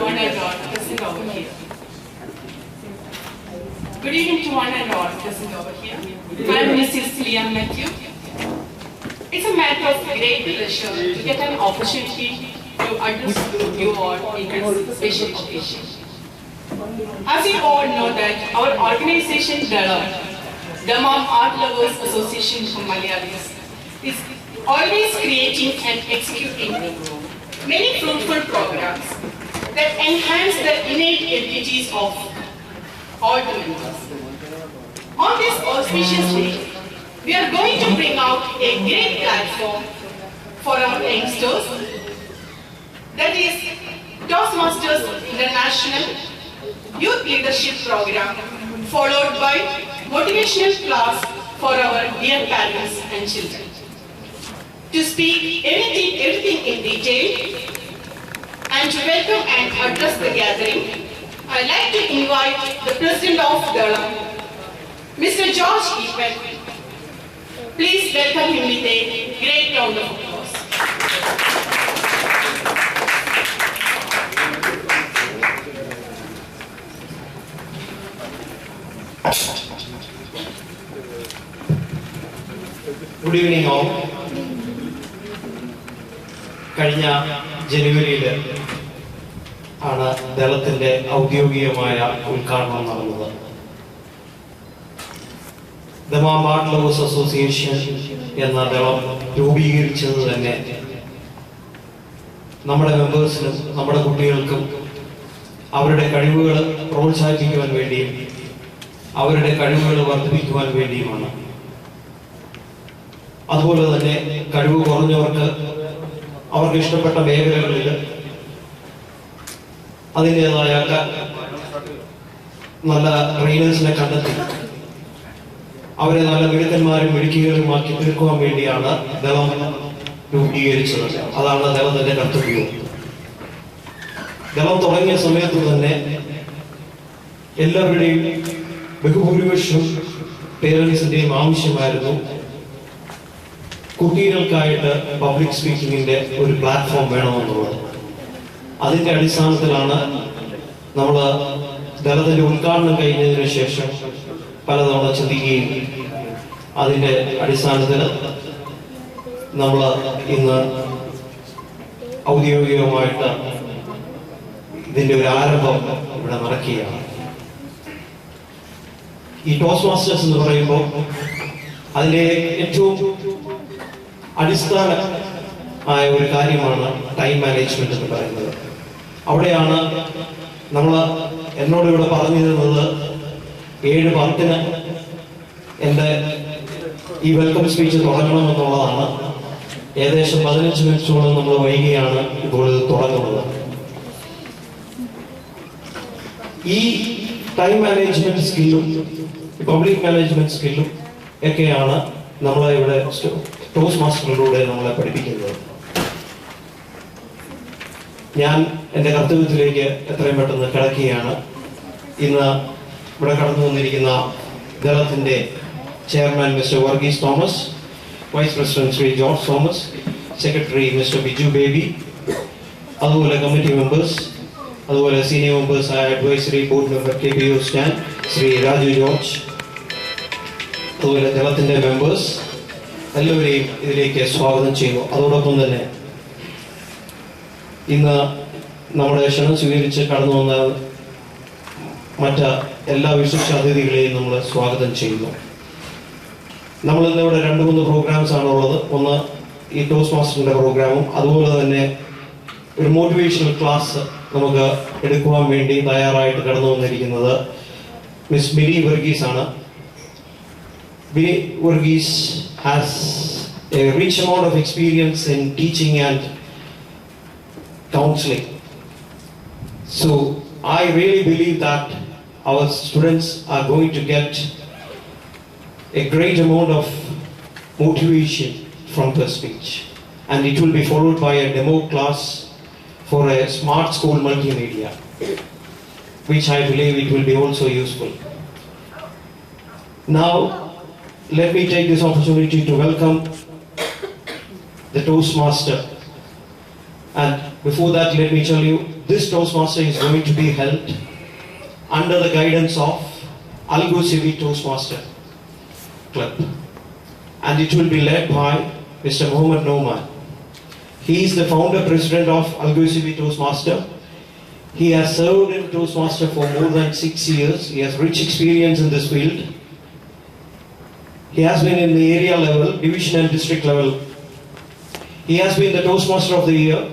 one and all present over here. Good evening to one and all present over here. I am Mrs. Liam Matthew. It's a matter of great pleasure to get an opportunity to address you all in this special occasion. As you all know that our organization Damam Art Lovers Association for Malayalis is always creating and executing many fruitful programs that enhance the innate abilities of all the members. On this auspicious day, we are going to bring out a great platform for our youngsters, that is Toastmasters International Youth Leadership Program, followed by motivational class for our dear parents and children. To speak everything in detail and to welcome and address the gathering, I'd like to invite the President of Dalam, Mr. George Evan. Please welcome him with a great round of applause. Good evening all. കഴിഞ്ഞ ജനുവരിയിൽ ആണ് ദളത്തിന്റെ ഔദ്യോഗികമായ ഉദ്ഘാടനം നടന്നത്. Dammam art lovers association എന്ന ദളം രൂപീകരിച്ചത് തന്നെ നമ്മുടെ മെമ്പേഴ്സിനും നമ്മുടെ കുട്ടികൾക്കും അവരുടെ കഴിവുകൾ പ്രോത്സാഹിപ്പിക്കുവാൻ വേണ്ടിയും അവരുടെ കഴിവുകൾ വർദ്ധിപ്പിക്കുവാൻ വേണ്ടിയുമാണ്. അതുപോലെ തന്നെ കഴിവ് കുറഞ്ഞവർക്ക് അവർക്ക് ഇഷ്ടപ്പെട്ട മേഖലകളിൽ അതിൻ്റെതായ നല്ല ട്രെയിനേഴ്സിനെ കണ്ടെത്തി അവരെ നല്ല മിടുക്കന്മാരും മിടുക്കികളുമാക്കി തീർക്കുവാൻ വേണ്ടിയാണ് ദളം രൂപീകരിച്ചത്. അതാണ് ദളത്തിന്റെ കർത്തവ്യവും. ദളം തുടങ്ങിയ സമയത്ത് തന്നെ എല്ലാവരുടെയും ബഹുഭൂരിപക്ഷം പേരൻസിന്റെയും ആവശ്യമായിരുന്നു കുട്ടികൾക്കായിട്ട് പബ്ലിക് സ്പീക്കിങ്ങിന്റെ ഒരു പ്ലാറ്റ്ഫോം വേണമെന്നുള്ളത്. അതിന്റെ അടിസ്ഥാനത്തിലാണ് നമ്മൾ ദളത്തിന്റെ ഉദ്ഘാടനം കഴിഞ്ഞതിന് ശേഷം പലതവണ ചിന്തിക്കുകയും അതിന്റെ അടിസ്ഥാനത്തിൽ നമ്മൾ ഇന്ന് ഔദ്യോഗികമായിട്ട് ഇതിന്റെ ഒരു ആരംഭം ഇവിടെ നടക്കുകയാണ്. ഈ ടോസ്റ്റ് മാസ്റ്റേഴ്സ് എന്ന് പറയുമ്പോൾ അതിന്റെ ഏറ്റവും അടിസ്ഥാനമായ ഒരു കാര്യമാണ് ടൈം മാനേജ്മെന്റ് എന്ന് പറയുന്നത്. അവിടെയാണ് എന്നോട് ഇവിടെ പറഞ്ഞിരുന്നത് 7:10 എൻ്റെ ഈ വെൽക്കം സ്പീച്ച് തുടങ്ങണമെന്നുള്ളതാണ്. ഏകദേശം 15 മിനിറ്റോളം നമ്മൾ വൈകിയാണ് ഇപ്പോൾ ഇത് തുടങ്ങുന്നത്. ഈ ടൈം മാനേജ്മെന്റ് സ്കില്ലും പബ്ലിക് മാനേജ്മെന്റ് സ്കില്ലും ഒക്കെയാണ് നമ്മളെ ഇവിടെ ടോസ്റ്റ് മാസ്റ്ററിലൂടെ നമ്മളെ പഠിപ്പിക്കുന്നത്. ഞാൻ എൻ്റെ കർത്തവ്യത്തിലേക്ക് എത്രയും പെട്ടെന്ന് കിടക്കുകയാണ്. ഇന്ന് ഇവിടെ കടന്നു വന്നിരിക്കുന്ന ദളത്തിന്റെ chairman mister Varghese Thomas, vice president Shri George Thomas, secretary mister Biju Baby, അതുപോലെ കമ്മിറ്റി മെമ്പേഴ്സ്, അതുപോലെ സീനിയർ മെമ്പേഴ്സ് ആയ അഡ്വൈസറി ബോർഡ് മെമ്പർ KPO സ്റ്റാൻ ശ്രീ രാജു ജോർജ്, അതുപോലെ ദളത്തിന്റെ മെമ്പേഴ്സ് എല്ലാവരെയും ഇതിലേക്ക് സ്വാഗതം ചെയ്യുന്നു. അതോടൊപ്പം തന്നെ ഇന്ന് നമ്മുടെ ക്ഷണം സ്വീകരിച്ച് കടന്നു വന്ന മറ്റ് എല്ലാ വിശിഷ്ട അതിഥികളെയും നമ്മൾ സ്വാഗതം ചെയ്യുന്നു. നമ്മൾ ഇന്നിവിടെ 2-3 പ്രോഗ്രാംസ് ആണുള്ളത്. ഒന്ന് ഈ ടോസ്റ്റ് മാസ്റ്ററിന്റെ പ്രോഗ്രാമും അതുപോലെ തന്നെ ഒരു മോട്ടിവേഷണൽ ക്ലാസ് നമുക്ക് എടുക്കുവാൻ വേണ്ടി തയ്യാറായിട്ട് കടന്നു വന്നിരിക്കുന്നത് മിസ് മിനി വർഗീസ് ആണ്. Bini Varghese has a rich amount of experience in teaching and counseling. So I really believe that our students are going to get a great amount of motivation from the speech. And it will be followed by a demo class for a smart school multimedia, which I believe it will be also useful. Now, let me take this opportunity to welcome the Toastmaster And before that, let me tell you, this Toastmaster is going to be held under the guidance of Algo Toastmaster Club. And it will be led by Mr. Mohammed Noman. He is the founder president of Algo Toastmaster. He has served in Toastmaster for more than 6 years. He has rich experience in this field. He has been in the area level, division and district level. He has been the Toastmaster of the Year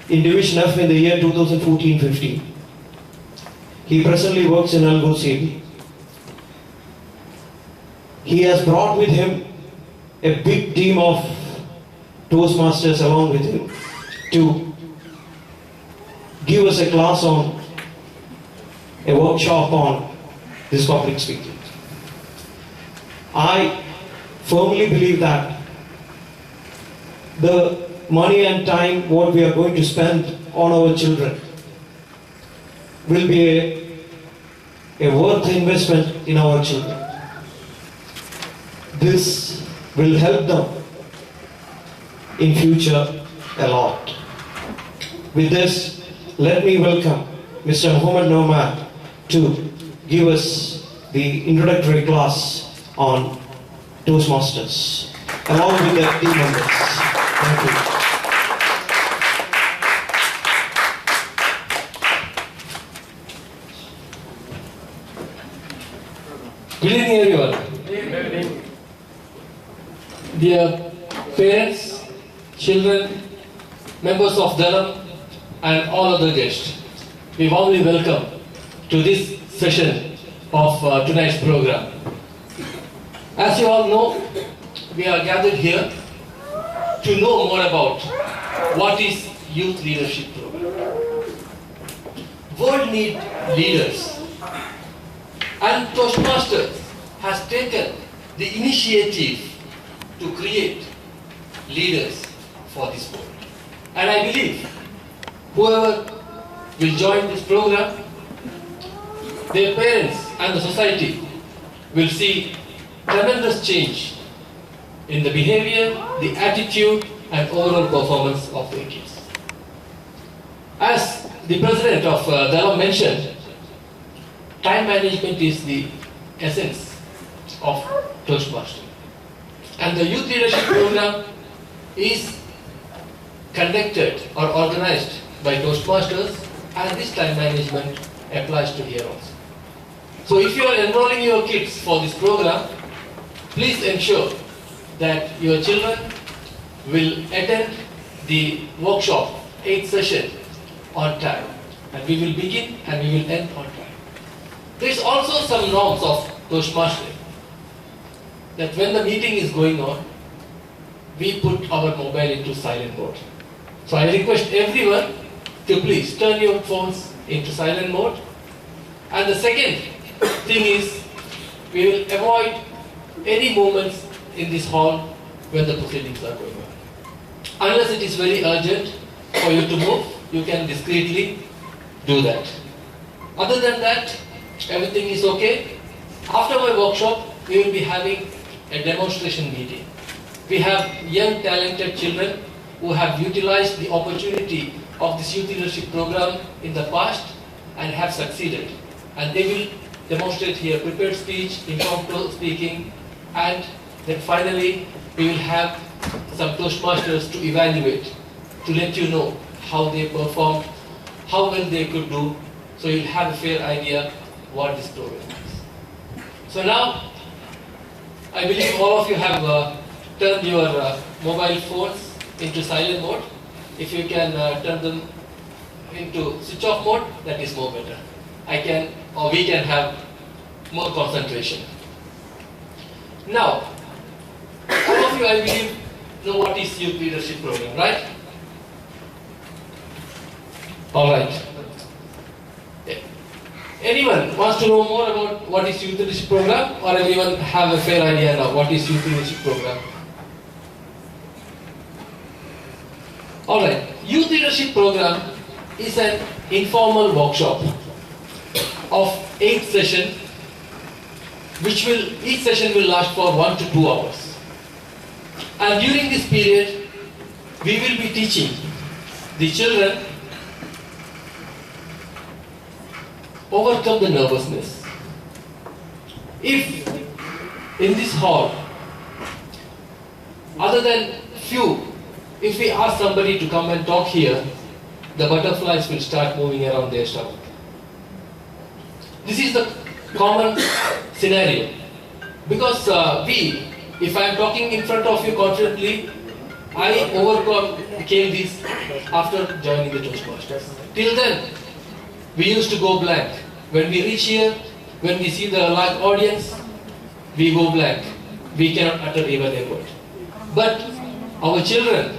in Division F in the year 2014-15. He presently works in Algo. He has brought with him a big team of Toastmasters along with him to give us a class on a workshop on this public speaking. I firmly believe that the money and time what we are going to spend on our children will be a worth investment in our children. This will help them in future a lot. With this, let me welcome Mr. Mohammed Noman to give us the introductory class on Toastmasters along with the team members. Thank you. Good evening, everyone. Good evening. Dear parents, children, members of Dharam, and all other guests, we warmly welcome to this session of tonight's program. As you all know, we are gathered here to know more about what is Youth Leadership Program. World need leaders, and Toastmasters has taken the initiative to create leaders for this world. And I believe whoever will join this program, their parents and the society will see tremendous change in the behavior, the attitude and overall performance of their kids. As the president of Dharam mentioned, time management is the essence of Toastmasters. And the Youth Leadership Program is conducted or organized by Toastmasters, and this time management applies to here also. So if you are enrolling your kids for this program, please ensure that your children will attend the workshop 8th session on time. And we will begin and we will end on time. There is also some norms of Toastmasters that when the meeting is going on, we put our mobile into silent mode. So I request everyone to please turn your phones into silent mode. And the second thing is, we will avoid any movements in this hall when the proceedings are going on. Unless it is very urgent for you to move, you can discreetly do that. Other than that, everything is okay. After my workshop, we will be having a demonstration meeting. We have young talented children who have utilized the opportunity of this Youth Leadership Program in the past and have succeeded. And they will demonstrate here prepared speech, impromptu speaking, and then finally we will have some Toastmasters to evaluate, to let you know how they performed, how well they could do, so you'll have a fair idea what this program is. So now, I believe all of you have turned your mobile phones into silent mode. If you can turn them into switch off mode, that is more better. I can, or we can have more concentration. Now, all of you, I believe, know what is Youth Leadership Program, right? All right. Anyone wants to know more about what is Youth Leadership Program, or anyone have a fair idea now what is Youth Leadership Program? All right. Youth Leadership Program is an informal workshop of 8 sessions, which each session will last for 1 to 2 hours. And during this period, we will be teaching the children overcome the nervousness. If in this hall, other than few, if we ask somebody to come and talk here, the butterflies will start moving around their stomach. This is the common scenario. Because if I am talking in front of you confidently, I overcame this after joining the Toastmasters. Till then, we used to go blank. When we reach here, when we see the live audience, we go blank. We cannot utter even a word. But our children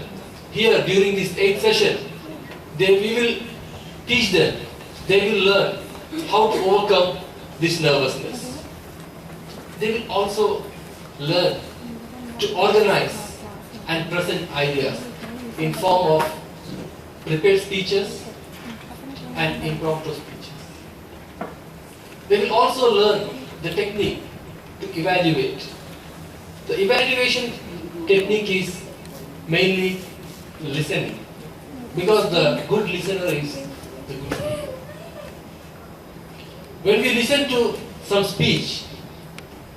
here during this 8th session, we will teach them, they will learn how to overcome this nervousness. They will also learn to organize and present ideas in form of prepared speeches and impromptu speeches. They will also learn the technique to evaluate. The evaluation technique is mainly listening, because the good listener is the good speaker. When we listen to some speech,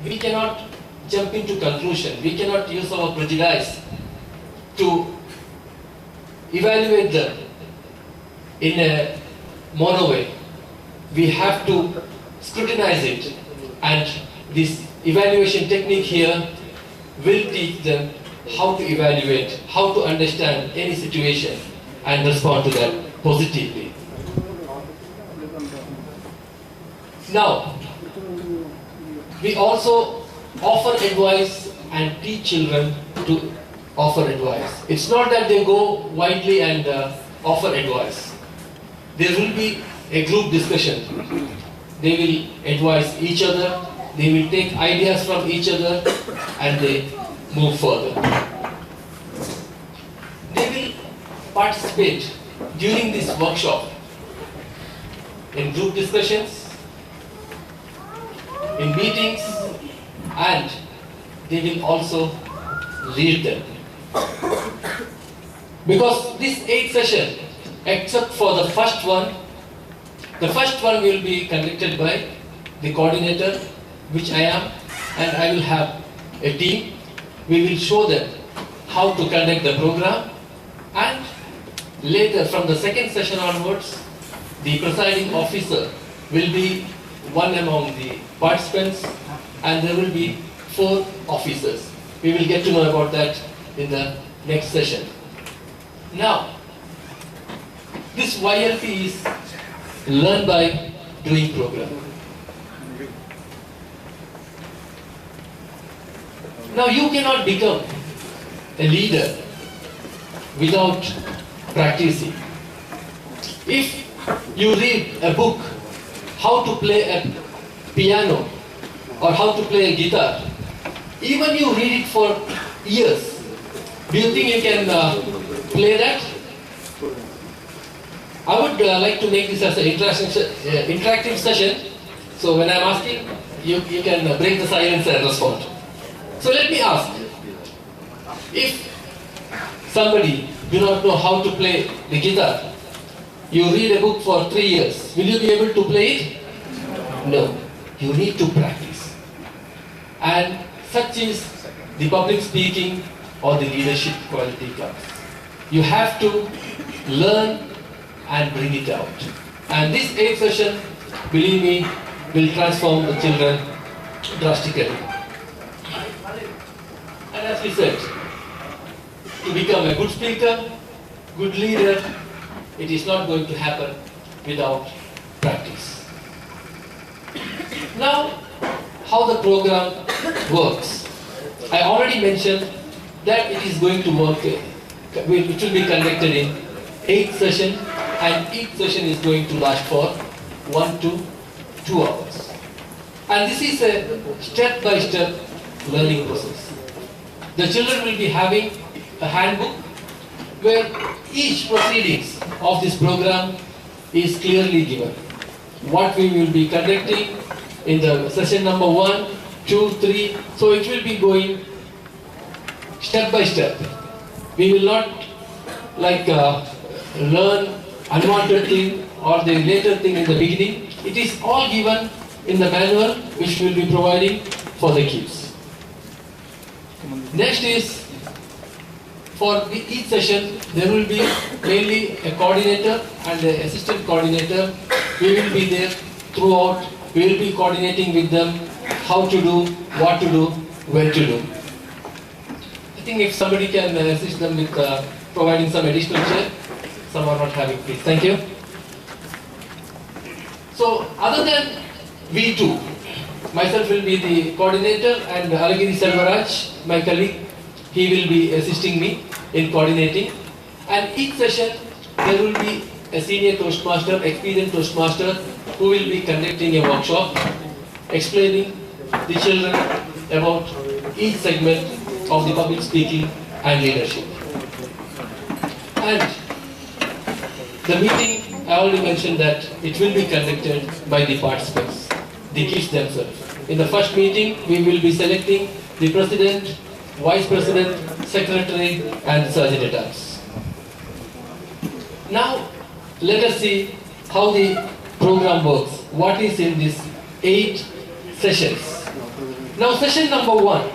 we cannot jump into conclusion. We cannot use our prejudice to evaluate them in a mono way. We have to scrutinize it, and this evaluation technique here will teach them how to evaluate, how to understand any situation and respond to that positively. Now, we also offer advice and teach children to offer advice. It's not that they go widely and offer advice. There will be a group discussion. They will advise each other, they will take ideas from each other, and they move further. They will participate during this workshop in group discussions, in meetings, and they will also lead them. Because this 8th session, except for the first one will be conducted by the coordinator, which I am, and I will have a team. We will show them how to conduct the program, and later from the second session onwards, the presiding officer will be one among the participants, and there will be 4 officers. We will get to know about that in the next session. Now, this YLP is learn by doing program. Now, you cannot become a leader without practicing. If you read a book, how to play a piano or how to play a guitar, even you read it for years, do you think you can play that? I would like to make this as an interactive session. So when I'm asking, you can break the silence and respond. So let me ask, if somebody do not know how to play the guitar, you read a book for 3 years, will you be able to play it? No, you need to practice. And such is the public speaking or the leadership quality class. You have to learn and bring it out. And this 8th session, believe me, will transform the children drastically. And as we said, to become a good speaker, good leader, it is not going to happen without practice. Now, how the program works. I already mentioned that it is going to work, it will be conducted in 8th session, and each session is going to last for 1 to 2 hours. And this is a step-by-step learning process. The children will be having a handbook where each proceedings of this program is clearly given. What we will be conducting in the session number 1, 2, 3. So it will be going step by step. We will not like learn unwanted thing or the later thing in the beginning. It is all given in the manual which we will be providing for the kids. Next is, for each session there will be mainly a coordinator and an assistant coordinator. We will be there throughout. We will be coordinating with them how to do, what to do, when to do. I think if somebody can assist them with providing some additional chair. Some are not having, please. Thank you. So, other than we two, myself will be the coordinator and Alagiri Selvaraj, my colleague, he will be assisting me in coordinating. And each session, there will be a senior Toastmaster, experienced Toastmaster, who will be conducting a workshop, explaining the children about each segment of the public speaking and leadership. And the meeting, I already mentioned that it will be conducted by the participants, the kids themselves. In the first meeting, we will be selecting the president, vice president, secretary, and sergeant at arms. Now, let us see how the program works. What is in these 8 sessions? Now, session number 1,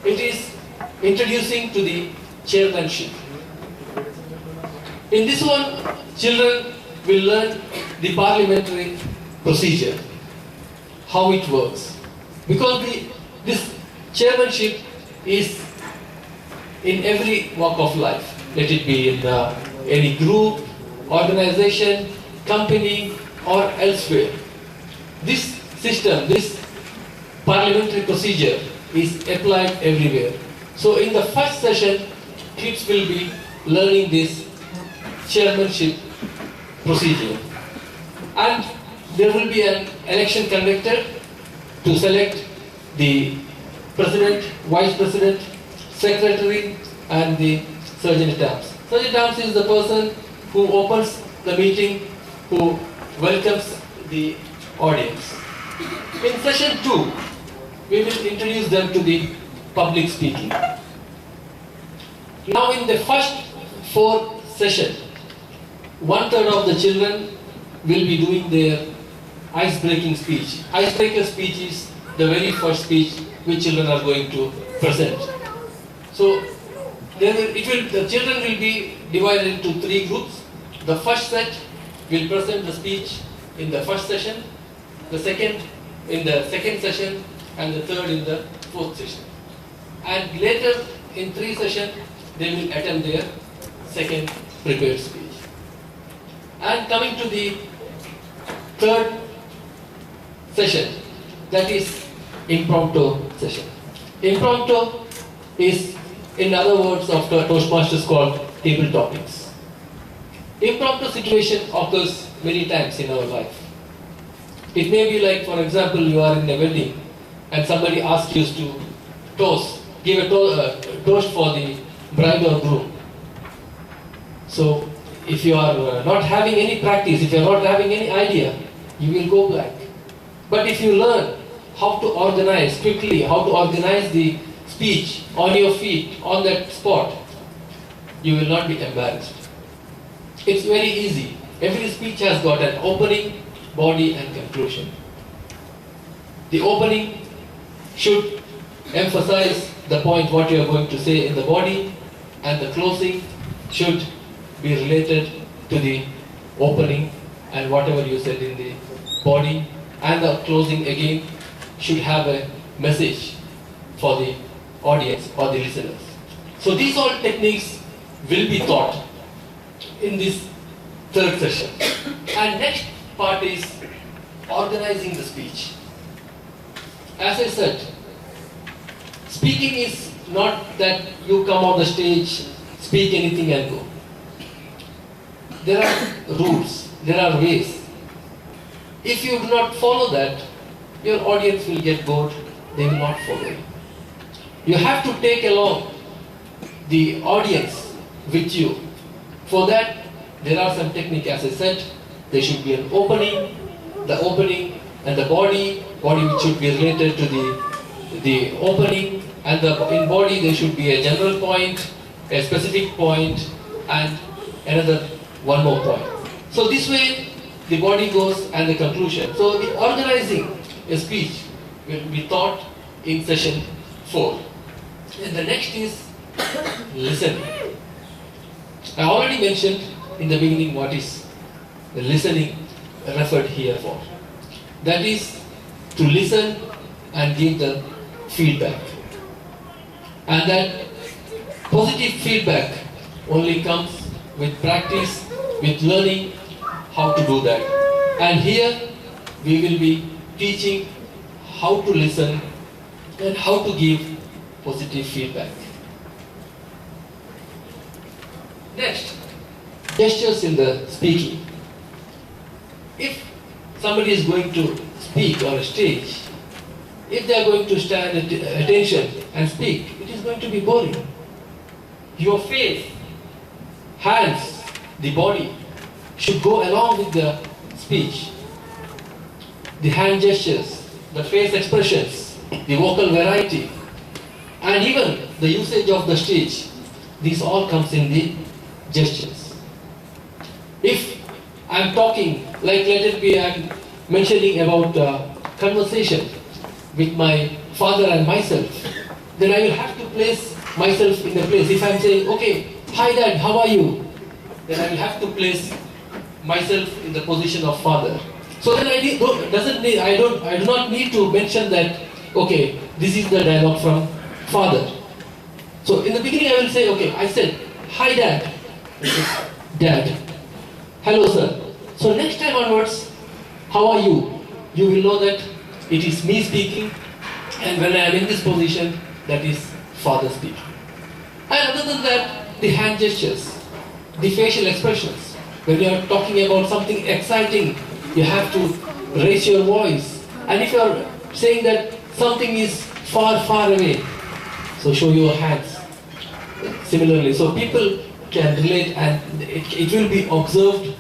it is introducing to the chairmanship. In this one, children will learn the parliamentary procedure, how it works. Because this chairmanship is in every walk of life. Let it be in any group, organization, company, or elsewhere. This system, this parliamentary procedure is applied everywhere. So in the first session, kids will be learning this chairmanship procedure. And there will be an election conducted to select the president, vice president, secretary, and the sergeant at arms. Sergeant at arms is the person who opens the meeting, who welcomes the audience. In session 2, we will introduce them to the public speaking. Now in the first 4 sessions, 1/3 of the children will be doing their ice-breaking speech. Icebreaker speech is the very first speech which children are going to present. So the children will be divided into 3 groups. The first set will present the speech in the first session, the second in the second session, and the third in the 4th session. And later in 3 sessions, they will attempt their second prepared speech. And coming to the 3rd session, that is impromptu session. Impromptu is, in other words of the Toastmasters, called table topics. Impromptu situation occurs many times in our life. It may be like, for example, you are in a wedding and somebody asks you to give a toast for the bride or groom. So, if you are not having any practice, if you are not having any idea, you will go blank. But if you learn how to organize quickly, how to organize the speech on your feet, on that spot, you will not be embarrassed. It's very easy. Every speech has got an opening, body, and conclusion. The opening should emphasize the point what you are going to say in the body, and the closing should be related to the opening and whatever you said in the body, and the closing again should have a message for the audience or the listeners. So these all techniques will be taught in this 3rd session. And next part is organizing the speech. As I said, speaking is not that you come on the stage, speak anything and go. There are rules, there are ways. If you do not follow that, your audience will get bored, they will not follow you. You have to take along the audience with you. For that, there are some techniques, as I said. There should be an opening, the opening and the body which should be related to the opening, and in body there should be a general point, a specific point, and another one more point. So this way the body goes and the conclusion. So the organizing a speech will be taught in session 4. And the next is listening. I already mentioned in the beginning what is the listening referred here for. That is to listen and give the feedback. And that positive feedback only comes with practice, with learning how to do that. And here we will be teaching how to listen and how to give positive feedback. Next, gestures in the speaking. If somebody is going to speak on a stage, if they are going to stand at attention and speak, it is going to be boring. Your face, hands, the body should go along with the speech. The hand gestures, the face expressions, the vocal variety, and even the usage of the stage, this all comes in the gestures. If I am talking, like let it be I am mentioning about conversation with my father and myself, then I will have to place myself in the place. If I am saying, okay, hi dad, how are you? Then I will have to place myself in the position of father. So then I do not need to mention that, okay, this is the dialogue from father. So in the beginning I will say, okay, I said, hi dad. Dad. Hello sir. So next time onwards, how are you? You will know that it is me speaking, and when I am in this position, that is father speaking. And other than that, the hand gestures, the facial expressions. When you are talking about something exciting, you have to raise your voice. And if you are saying that something is far, far away, so show your hands. Similarly, so people can relate and it will be observed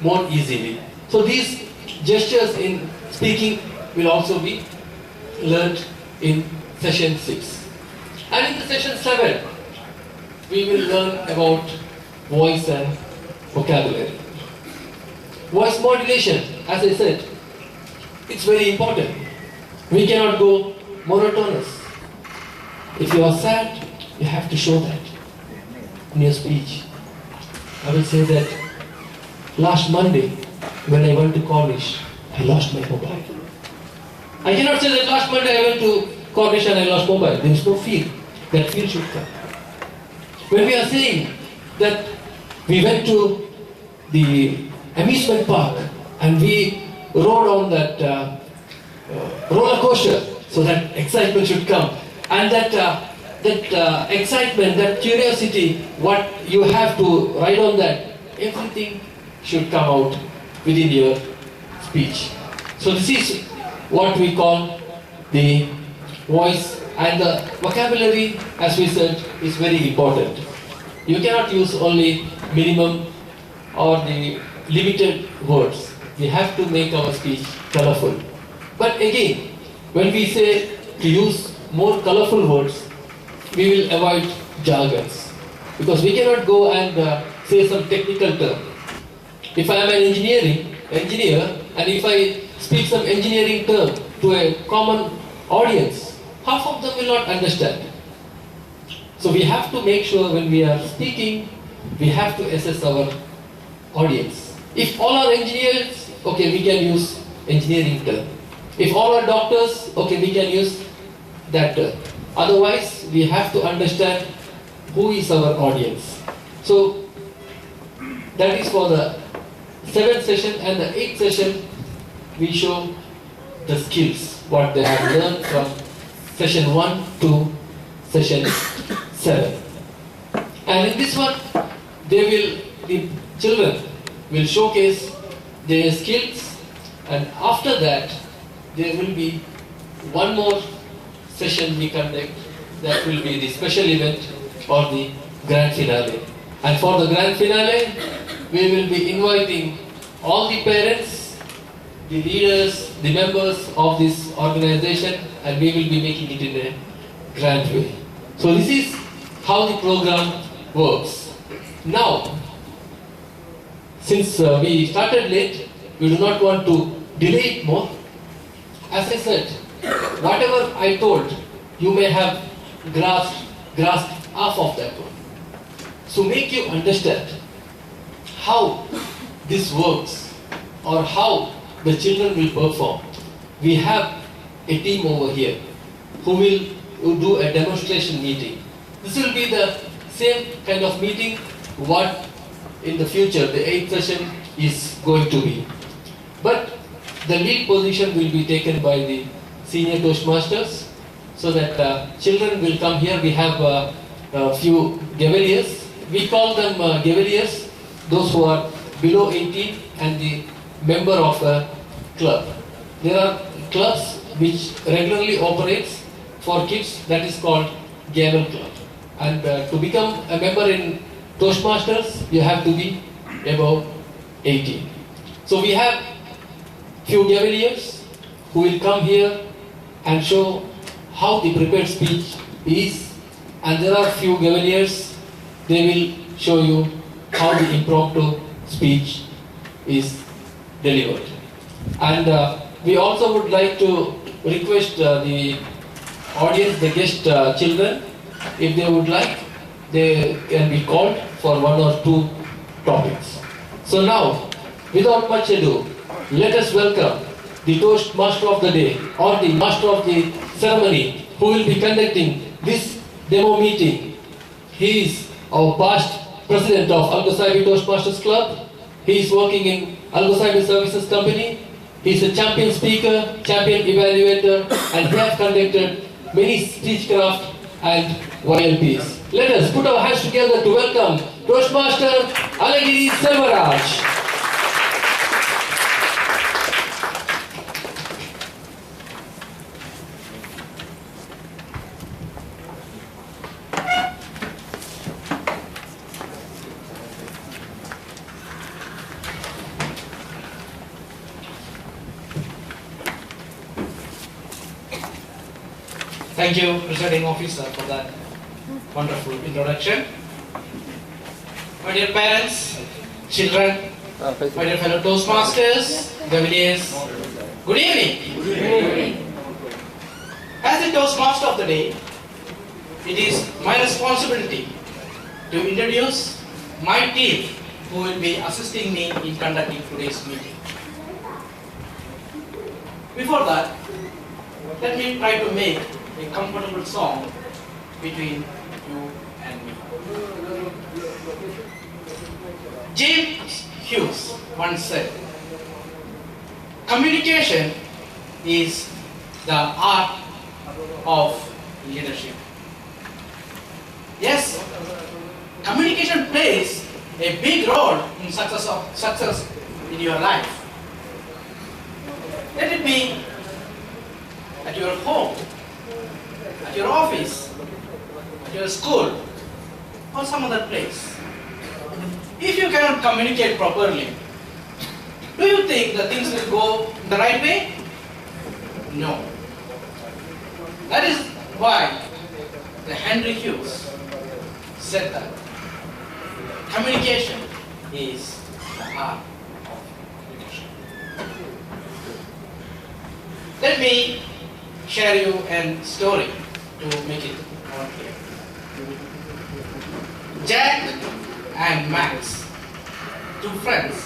more easily. So these gestures in speaking will also be learned in session 6. And in the session 7, we will learn about voice and vocabulary. Voice modulation, as I said, it's very important. We cannot go monotonous. If you are sad, you have to show that in your speech. I will say that last Monday, when I went to college, I lost my mobile. I cannot say that last Monday I went to college and I lost mobile. There is no feel. That feel should come. When we are saying that we went to the amusement park and we rode on that roller coaster, so that excitement should come. And that excitement, that curiosity, what you have to ride on that, everything should come out within your speech. So this is what we call the voice, and the vocabulary, as we said, is very important. You cannot use only minimum or the limited words. We have to make our speech colorful. But again, when we say to use more colorful words, we will avoid jargons. Because we cannot go and say some technical term. If I am an engineer, and if I speak some engineering term to a common audience, half of them will not understand. So we have to make sure when we are speaking, we have to assess our audience. If all are engineers, okay, we can use engineering term. If all are doctors, okay, we can use that term. Otherwise, we have to understand who is our audience. So that is for the 7th session, and the 8th session we show the skills, what they have learned from session 1 to session 7. And in this one, the children will showcase their skills, and after that there will be one more session we conduct, that will be the special event or the grand finale. And for the grand finale, we will be inviting all the parents, the leaders, the members of this organization, and we will be making it in a grand way. So this is how the program works. Now, since we started late, we do not want to delay it more. As I said, whatever I told, you may have grasped half of that one. So make you understand how this works or how the children will perform. We have a team over here who will do a demonstration meeting. This will be the same kind of meeting what in the future the 8th session is going to be. But the lead position will be taken by the senior Toastmasters, so that children will come here. We have a few Gavaliers. We call them Gavaliers, those who are below 18 and the member of a club. There are clubs which regularly operates for kids, that is called Gavel Club. And to become a member in Toastmasters, you have to be above 18. So we have few Gavaliers who will come here and show how the prepared speech is, and there are few Gavaliers, they will show you how the impromptu speech is delivered. And we also would like to request the audience, the guest children, if they would like, they can be called for 1 or 2 topics. So now, without much ado, let us welcome the Toastmaster of the day or the Master of the ceremony who will be conducting this demo meeting. He is our past president of Al-Ghazali Toastmasters Club. He is working in Al-Ghazali Services Company. He is a champion speaker, champion evaluator, and he has conducted many speechcraft and YLPs. Let us put our hands together to welcome Toastmaster Alagiri Selvaraj. Thank you, Presiding Officer, for that wonderful introduction. My dear parents, children, my dear fellow Toastmasters, Gavaliers, good evening. Good evening. As the Toastmaster of the day, it is my responsibility to introduce my team who will be assisting me in conducting today's meeting. Before that, let me try to make a comfortable song between you and me. James Hughes once said, communication is the art of leadership. Yes, communication plays a big role in success in your life. Let it be at your home, at your office, at your school, or some other place. If you cannot communicate properly, do you think the things will go the right way? No. That is why the Henry Hughes said that communication is the art of leadership. Let me share you a story to make it more clear. Jack and Max, 2 friends,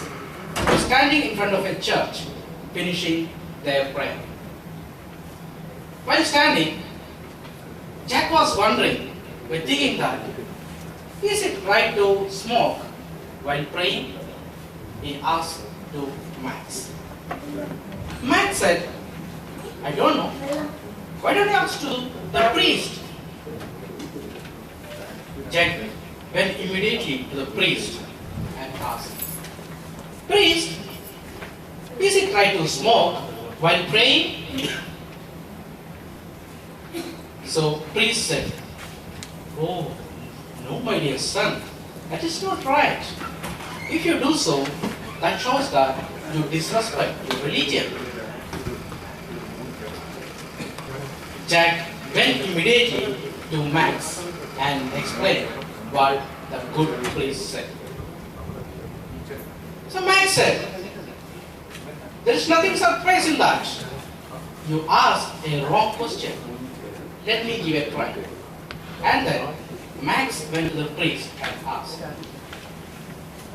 were standing in front of a church finishing their prayer. While standing, Jack was wondering, thinking that, is it right to smoke while praying? He asked to Max. Max said, I don't know. Why don't you ask to the priest? Jack went immediately to the priest and asked, Priest, is it right to smoke while praying? So priest said, oh, no my dear son, that is not right. If you do so, that shows that you disrespect your religion. Jack went immediately to Max and explained what the good priest said. So Max said, there is nothing surprising in that. You asked a wrong question. Let me give a try. And then Max went to the priest and asked,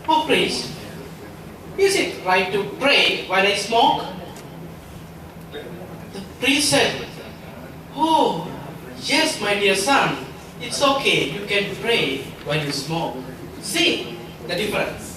"Oh priest, is it right to pray while I smoke?" The priest said, "Oh, yes, my dear son, it's okay, you can pray while you smoke." See the difference.